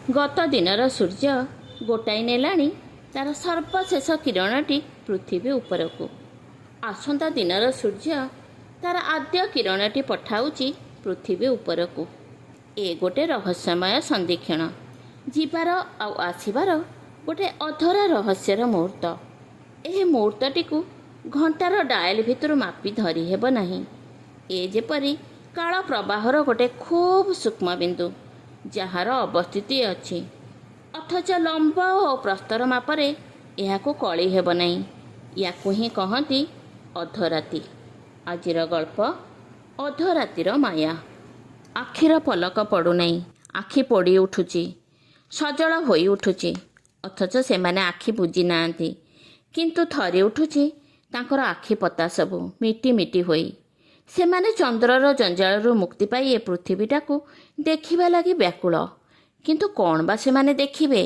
ଗତ ଦିନର ସୂର୍ଯ୍ୟ ଗୋଟାଇ ନେଲାଣି ତାର ସର୍ବଶେଷ କିରଣଟି ପୃଥିବୀ ଉପରକୁ। ଆସନ୍ତା ଦିନର ସୂର୍ଯ୍ୟ ତାର ଆଦ୍ୟ କିରଣଟି ପଠାଉଛି ପୃଥିବୀ ଉପରକୁ। ଏ ଗୋଟେ ରହସ୍ୟମୟ ସନ୍ଧିକ୍ଷଣ, ଯିବାର ଆଉ ଆସିବାର ଗୋଟେ ଅଧରା ରହସ୍ୟର ମୁହୂର୍ତ୍ତ। ଏହି ମୁହୂର୍ତ୍ତଟିକୁ ଘଣ୍ଟାର ଡାଏଲ ଭିତରୁ ମାପି ଧରି ହେବ ନାହିଁ। ଏ ଯେପରି କାଳ ପ୍ରବାହର ଗୋଟେ ଖୁବ୍ ସୂକ୍ଷ୍ମ ବିନ୍ଦୁ, ଯାହାର ଅବସ୍ଥିତି ଅଛି, ଅଥଚ ଲମ୍ବ ଓ ପ୍ରସ୍ତର ମାପରେ ଏହାକୁ କଳି ହେବ ନାହିଁ। ୟାକୁ ହିଁ କହନ୍ତି ଅଧରାତି। ଆଜିର ଗଳ୍ପ ଅଧରାତିର ମାୟା। ଆଖିର ପଲକ ପଡ଼ୁନାହିଁ, ଆଖି ପୋଡ଼ି ଉଠୁଛି, ସଜଳ ହୋଇ ଉଠୁଛି, ଅଥଚ ସେମାନେ ଆଖି ବୁଜି ନାହାନ୍ତି। କିନ୍ତୁ ଥରି ଉଠୁଛି ତାଙ୍କର ଆଖି ପତା ସବୁ ମିଟି ମିଟି ହୋଇ। ସେମାନେ ଚନ୍ଦ୍ରର ଜଞ୍ଜାଳରୁ ମୁକ୍ତି ପାଇ ଏ ପୃଥିବୀଟାକୁ ଦେଖିବା ଲାଗି ବ୍ୟାକୁଳ। କିନ୍ତୁ କ'ଣ ବା ସେମାନେ ଦେଖିବେ?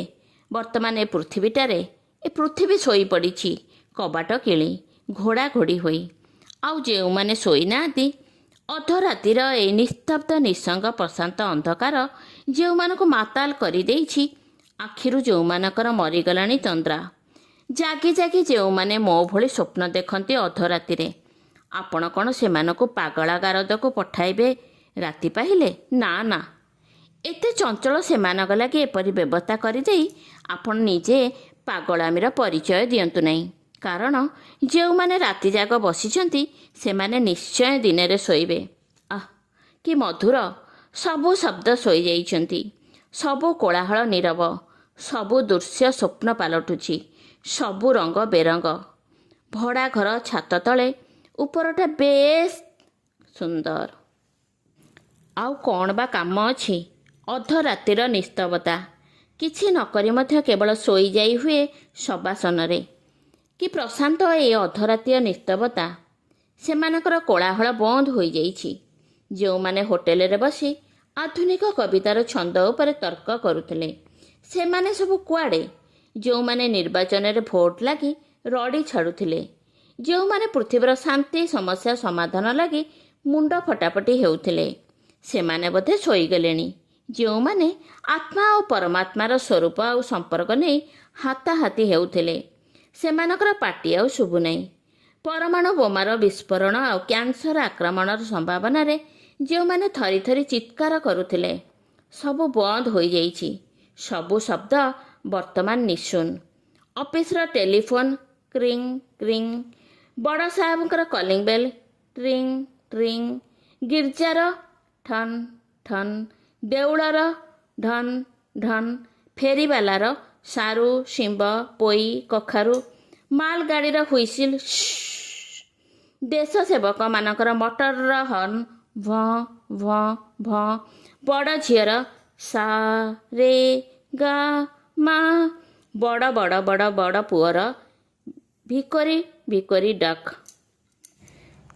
ବର୍ତ୍ତମାନ ଏ ପୃଥିବୀଟାରେ ଏ ପୃଥିବୀ ଶୋଇପଡ଼ିଛି କବାଟ କିଳି ଘୋଡ଼ାଘୋଡ଼ି ହୋଇ। ଆଉ ଯେଉଁମାନେ ଶୋଇନାହାନ୍ତି, ଅଧରାତିର ଏଇ ନିସ୍ତବ୍ଧ ନିଃସଙ୍ଗ ପ୍ରଶାନ୍ତ ଅନ୍ଧକାର ଯେଉଁମାନଙ୍କୁ ମାତାଲ କରିଦେଇଛି, ଆଖିରୁ ଯେଉଁମାନଙ୍କର ମରିଗଲାଣି ତନ୍ଦ୍ରା, ଜାଗି ଜାଗି ଯେଉଁମାନେ ମୋ ଭଳି ସ୍ୱପ୍ନ ଦେଖନ୍ତି ଅଧରାତିରେ, ଆପଣ କ'ଣ ସେମାନଙ୍କୁ ପାଗଳାଗାରଦକୁ ପଠାଇବେ ରାତି ପାହିଲେ? ନା ନା, ଏତେ ଚଞ୍ଚଳ ସେମାନଙ୍କ ଲାଗି ଏପରି ବ୍ୟବସ୍ଥା କରିଦେଇ ଆପଣ ନିଜେ ପାଗଳାମୀର ପରିଚୟ ଦିଅନ୍ତୁ ନାହିଁ। କାରଣ ଯେଉଁମାନେ ରାତିଯାକ ବସିଛନ୍ତି ସେମାନେ ନିଶ୍ଚୟ ଦିନରେ ଶୋଇବେ। ଆଃ, କି ମଧୁର! ସବୁ ଶବ୍ଦ ଶୋଇଯାଇଛନ୍ତି, ସବୁ କୋଳାହଳ ନୀରବ, ସବୁ ଦୃଶ୍ୟ ସ୍ୱପ୍ନ ପାଲଟୁଛି, ସବୁ ରଙ୍ଗ ବେରଙ୍ଗ। ଭଡ଼ା ଘର ଛାତ ତଳେ ଉପରଟା ବେଶ୍ ସୁନ୍ଦର। ଆଉ କ'ଣ ବା କାମ ଅଛି? ଅଧରାତିର ନିସ୍ତବତା। କିଛି ନ କରି ମଧ୍ୟ କେବଳ ଶୋଇଯାଇ ହୁଏ ଶବାସନରେ। କି ପ୍ରଶାନ୍ତ ଏ ଅଧରାତିର ନିସ୍ତବତା! ସେମାନଙ୍କର କୋଳାହଳ ବନ୍ଦ ହୋଇଯାଇଛି। ଯେଉଁମାନେ ହୋଟେଲରେ ବସି ଆଧୁନିକ କବିତାର ଛନ୍ଦ ଉପରେ ତର୍କ କରୁଥିଲେ, ସେମାନେ ସବୁ କୁଆଡ଼େ? ଯେଉଁମାନେ ନିର୍ବାଚନରେ ଭୋଟ ଲାଗି ରଡ଼ି ଛାଡ଼ୁଥିଲେ, ଯେଉଁମାନେ ପୃଥିବୀର ଶାନ୍ତି ସମସ୍ୟା ସମାଧାନ ଲାଗି ମୁଣ୍ଡ ଫଟାଫଟି ହେଉଥିଲେ, ସେମାନେ ବୋଧେ ଶୋଇଗଲେଣି। ଯେଉଁମାନେ ଆତ୍ମା ଓ ପରମାତ୍ମାର ସ୍ୱରୂପ ଆଉ ସମ୍ପର୍କ ନେଇ ହାତାହାତି ହେଉଥିଲେ, ସେମାନଙ୍କର ପାଟି ଆଉ ଶୁଭୁନାହିଁ। ପରମାଣୁ ବୋମାର ବିସ୍ଫୋରଣ ଆଉ କ୍ୟାନ୍ସର ଆକ୍ରମଣର ସମ୍ଭାବନାରେ ଯେଉଁମାନେ ଥରି ଥରି ଚିତ୍କାର କରୁଥିଲେ, ସବୁ ବନ୍ଦ ହୋଇଯାଇଛି। ସବୁ ଶବ୍ଦ ବର୍ତ୍ତମାନ ନିଶୂନ। ଅଫିସର ଟେଲିଫୋନ୍ କ୍ରିଂ କ୍ରିଂ, ବଡ଼ ସାହେବଙ୍କର କଲିଂ ବେଲ୍ ଟ୍ରିଂ ଟ୍ରିଂ, ଗିର୍ଜାର ଠନ୍ ଠନ୍, ଦେଉଳର ଢନ୍ ଢନ୍, ଫେରିବାଲାର ସାରୁ ଶିମ୍ବ ପୋଇ କଖାରୁ, ମାଲଗାଡ଼ିର ହୁଇସିଲ୍ ଶ୍, ଦେଶ ସେବକମାନଙ୍କର ମଟରର ହର୍ଣ୍ଣ ଭଁ ଭଁ ଭଁ, ବଡ଼ ଝିଅର ସା ରେ ଗା ମା, ବଡ଼ ବଡ଼ ବଡ଼ ବଡ଼ ପୁଅର ଭିକୋରୀ ଭିକୋରୀ ଡକ୍।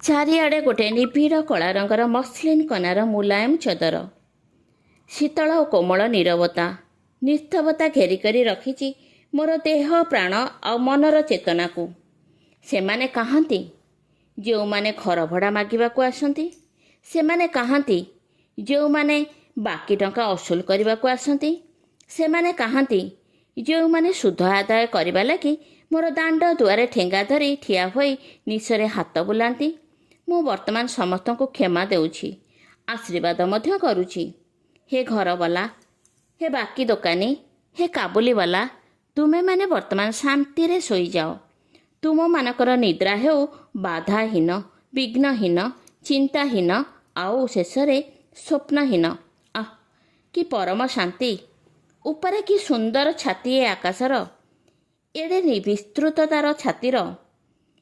ଚାରିଆଡ଼େ ଗୋଟିଏ ନିବିଡ଼ କଳା ରଙ୍ଗର ମସଲିନ କନାର ମୁଲାୟମ ଚଦର। ଶୀତଳ ଓ କୋମଳ ନୀରବତା, ନିସ୍ତବତା ଘେରି କରି ରଖିଛି ମୋର ଦେହ ପ୍ରାଣ ଆଉ ମନର ଚେତନାକୁ। ସେମାନେ କାହାନ୍ତି? ଯେଉଁମାନେ ଘର ଭଡ଼ା ମାଗିବାକୁ ଆସନ୍ତି। ସେମାନେ କାହାନ୍ତି? ଯେଉଁମାନେ ବାକି ଟଙ୍କା ଅସୁଲ କରିବାକୁ ଆସନ୍ତି। ସେମାନେ କାହାନ୍ତି? ଯେଉଁମାନେ ସୁଧ ଆଦାୟ କରିବା ଲାଗି ମୋର ଦାଣ୍ଡ ଦୁଆରେ ଠେଙ୍ଗା ଧରି ଠିଆ ହୋଇ ନିଶରେ ହାତ ବୁଲାନ୍ତି। ମୁଁ ବର୍ତ୍ତମାନ ସମସ୍ତଙ୍କୁ କ୍ଷମା ଦେଉଛି, ଆଶୀର୍ବାଦ ମଧ୍ୟ କରୁଛି। ହେ ଘରବାଲା, ହେ ବାକି ଦୋକାନୀ, ହେ କାବୁଲିବାଲା, ତୁମେମାନେ ବର୍ତ୍ତମାନ ଶାନ୍ତିରେ ଶୋଇଯାଅ। ତୁମମାନଙ୍କର ନିଦ୍ରା ହେଉ ବାଧାହୀନ, ବିଘ୍ନହୀନ, ଚିନ୍ତାହୀନ ଆଉ ଶେଷରେ ସ୍ୱପ୍ନହୀନ। ଆଃ, କି ପରମ ଶାନ୍ତି! ଉପରେ କି ସୁନ୍ଦର ଛାତି ଏ ଆକାଶର! ଏଡ଼େ ବିସ୍ତୃତ ତାର ଛାତିର।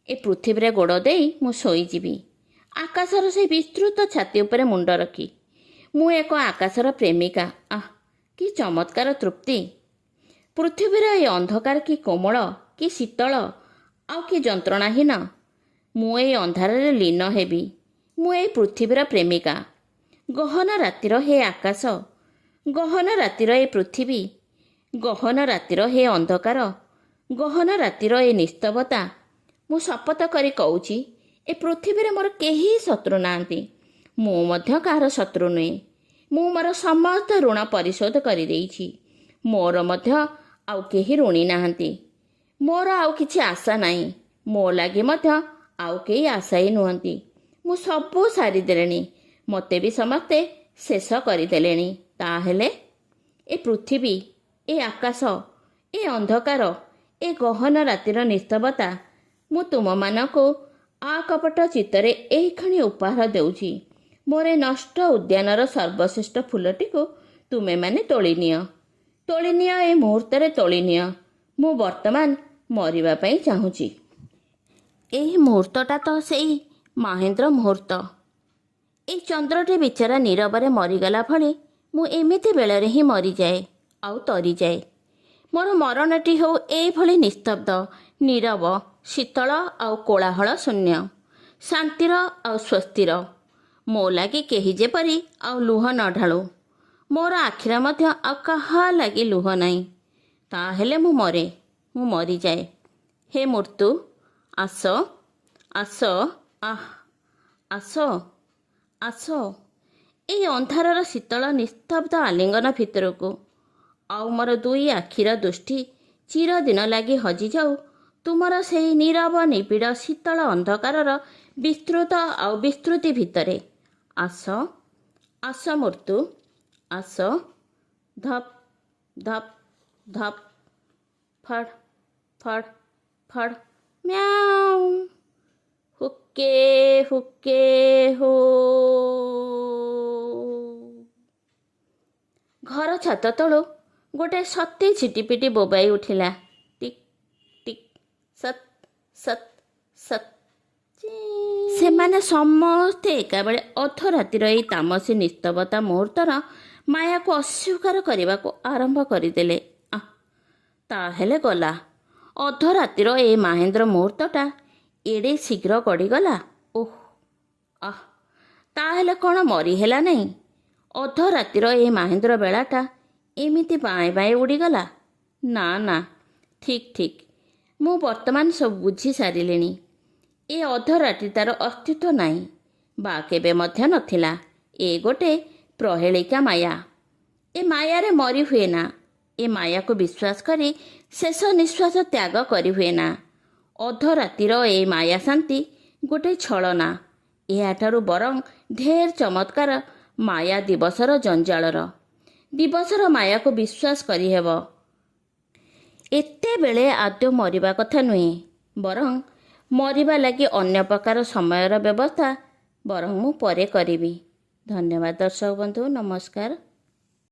ଏ ପୃଥିବୀରେ ଗୋଡ଼ ଦେଇ ମୁଁ ଶୋଇଯିବି ଆକାଶର ସେହି ବିସ୍ତୃତ ଛାତି ଉପରେ ମୁଣ୍ଡ ରଖି। ମୁଁ ଏକ ଆକାଶର ପ୍ରେମିକା। ଆଃ, କି ଚମତ୍କାର ତୃପ୍ତି! ପୃଥିବୀର ଏ ଅନ୍ଧକାର କି କୋମଳ, କି ଶୀତଳ, ଆଉ କି ଯନ୍ତ୍ରଣାହୀନ। ମୁଁ ଏଇ ଅନ୍ଧାରରେ ଲୀନ ହେବି। ମୁଁ ଏଇ ପୃଥିବୀର ପ୍ରେମିକା। ଗହନ ରାତିର ହେ ଆକାଶ, ଗହନ ରାତିର ଏ ପୃଥିବୀ, ଗହନ ରାତିର ହେ ଅନ୍ଧକାର, ଗହନ ରାତିର ଏ ନିସ୍ତବତା। ମୁଁ ଶପଥ କରି କହୁଛି, ଏ ପୃଥିବୀରେ ମୋର କେହି ଶତ୍ରୁ ନାହାନ୍ତି। ମୁଁ ମଧ୍ୟ କାହାର ଶତ୍ରୁ ନୁହେଁ। ମୁଁ ମୋର ସମସ୍ତ ଋଣ ପରିଶୋଧ କରିଦେଇଛି। ମୋର ମଧ୍ୟ ଆଉ କେହି ଋଣୀ ନାହାନ୍ତି। ମୋର ଆଉ କିଛି ଆଶା ନାହିଁ। ମୋ ଲାଗି ମଧ୍ୟ ଆଉ କେହି ଆଶାୟୀ ନୁହନ୍ତି। ମୁଁ ସବୁ ସାରିଦେଲେଣି। ମୋତେ ବି ସମସ୍ତେ ଶେଷ କରିଦେଲେଣି। ତାହେଲେ ଏ ପୃଥିବୀ, ଏ ଆକାଶ, ଏ ଅନ୍ଧକାର, ଏ ଗହନ ରାତିର ନିସ୍ତବତା, ମୁଁ ତୁମମାନଙ୍କୁ ଆକପଟ ଚିତ୍ତରେ ଏହିକ୍ଷଣି ଉପହାର ଦେଉଛି। ମୋର ଏ ନଷ୍ଟ ଉଦ୍ୟାନର ସର୍ବଶ୍ରେଷ୍ଠ ଫୁଲଟିକୁ ତୁମେମାନେ ତୋଳିନିଅ। ତୋଳିନିଅ, ଏ ମୁହୂର୍ତ୍ତରେ ତୋଳିନିଅ। ମୁଁ ବର୍ତ୍ତମାନ ମରିବା ପାଇଁ ଚାହୁଁଛି। ଏହି ମୁହୂର୍ତ୍ତଟା ତ ସେଇ ମହେନ୍ଦ୍ର ମୁହୂର୍ତ୍ତ। ଏଇ ଚନ୍ଦ୍ରଟି ବିଚରା ନୀରବରେ ମରିଗଲା ଭଳି ମୁଁ ଏମିତି ବେଳରେ ହିଁ ମରିଯାଏ ଆଉ ତରିଯାଏ। ମୋର ମରଣଟି ହେଉ ଏଇଭଳି ନିସ୍ତବ୍ଧ, ନୀରବ, ଶୀତଳ ଆଉ କୋଳାହଳ ଶୂନ୍ୟ, ଶାନ୍ତିର ଆଉ ସ୍ୱସ୍ତିର। ମୋ ଲାଗି କେହି ଯେପରି ଆଉ ଲୁହ ନ ଢାଳୁ। ମୋର ଆଖିରେ ମଧ୍ୟ ଆଉ କାହା ଲାଗି ଲୁହ ନାହିଁ। ତାହେଲେ ମୁଁ ମରେ, ମୁଁ ମରିଯାଏ। ହେ ମୃତ୍ୟୁ, ଆସ, ଆସ, ଆସ, ଆସ ଏଇ ଅନ୍ଧାରର ଶୀତଳ ନିସ୍ତବ୍ଧ ଆଲିଙ୍ଗନ ଭିତରକୁ। ଆଉ ମୋର ଦୁଇ ଆଖିର ଦୃଷ୍ଟି ଚିରଦିନ ଲାଗି ହଜିଯାଉ ତୁମର ସେହି ନୀରବ ନିବିଡ଼ ଶୀତଳ ଅନ୍ଧକାରର ବିସ୍ତୃତ ଆଉ ବିସ୍ତୃତି ଭିତରେ। ଆସ, ଆସ ମୃତ୍ୟୁ, ଆସ। ଧପ୍ ଧପ୍ ଧପ୍, ଫଡ଼ ଫଡ଼ ଫଡ଼, ମ୍ୟାଉ। ହୁକେ ହୁକେ ହୋ। ଘର ଛାତ ତଳୁ ଗୋଟେ ସତୀ ଝିଟିପିଟି ବୋବାଇ ଉଠିଲା। ଟିକ୍ ଟିକ୍, ସତ୍ ସତ୍ ସତ୍। ସେମାନେ ସମସ୍ତେ ଏକାବେଳେ ଅଧରାତିର ଏଇ ତାମସୀ ନିସ୍ତବତା ମୁହୂର୍ତ୍ତର ମାୟାକୁ ଅସ୍ୱୀକାର କରିବାକୁ ଆରମ୍ଭ କରିଦେଲେ। ତାହେଲେ ଗଲା। ଅଧରାତିର ଏ ମହେନ୍ଦ୍ର ମୁହୂର୍ତ୍ତଟା ଏଡ଼େ ଶୀଘ୍ର ଗଡ଼ିଗଲା। ଓଃ, ତାହେଲେ କ'ଣ ମରି ହେଲା ନାହିଁ? ଅଧରାତିର ଏ ମହେନ୍ଦ୍ର ବେଳାଟା ଏମିତି ବାଏଁ ବାଏଁ ଉଡ଼ିଗଲା? ନା ନା, ଠିକ୍ ଠିକ୍, ମୁଁ ବର୍ତ୍ତମାନ ସବୁ ବୁଝି ସାରିଲିଣି। ଏ ଅଧରାତି ତା'ର ଅସ୍ତିତ୍ୱ ନାହିଁ ବା କେବେ ମଧ୍ୟ ନଥିଲା। ଏ ଗୋଟେ ପ୍ରହେଳିକା ମାୟା। ଏ ମାୟାରେ ମରି ହୁଏ ନା। ଏ ମାୟାକୁ ବିଶ୍ୱାସ କରି ଶେଷ ନିଶ୍ୱାସ ତ୍ୟାଗ କରିହୁଏ ନା। ଅଧରାତିର ଏ ମାୟା ଶାନ୍ତି ଗୋଟେ ଛଳନା। ଏହାଠାରୁ ବରଂ ଢେର ଚମତ୍କାର ମାୟା ଦିବସର ଜଞ୍ଜାଳର। ଦିବସର ମାୟାକୁ ବିଶ୍ୱାସ କରିହେବ। ଏତେବେଳେ ଆଦୌ ମରିବା କଥା ନୁହେଁ। ବରଂ ମରିବା ଲାଗି ଅନ୍ୟ ପ୍ରକାର ସମୟର ବ୍ୟବସ୍ଥା ବରଂ ମୁଁ ପରେ କରିବି। ଧନ୍ୟବାଦ ଦର୍ଶକ ବନ୍ଧୁ, ନମସ୍କାର।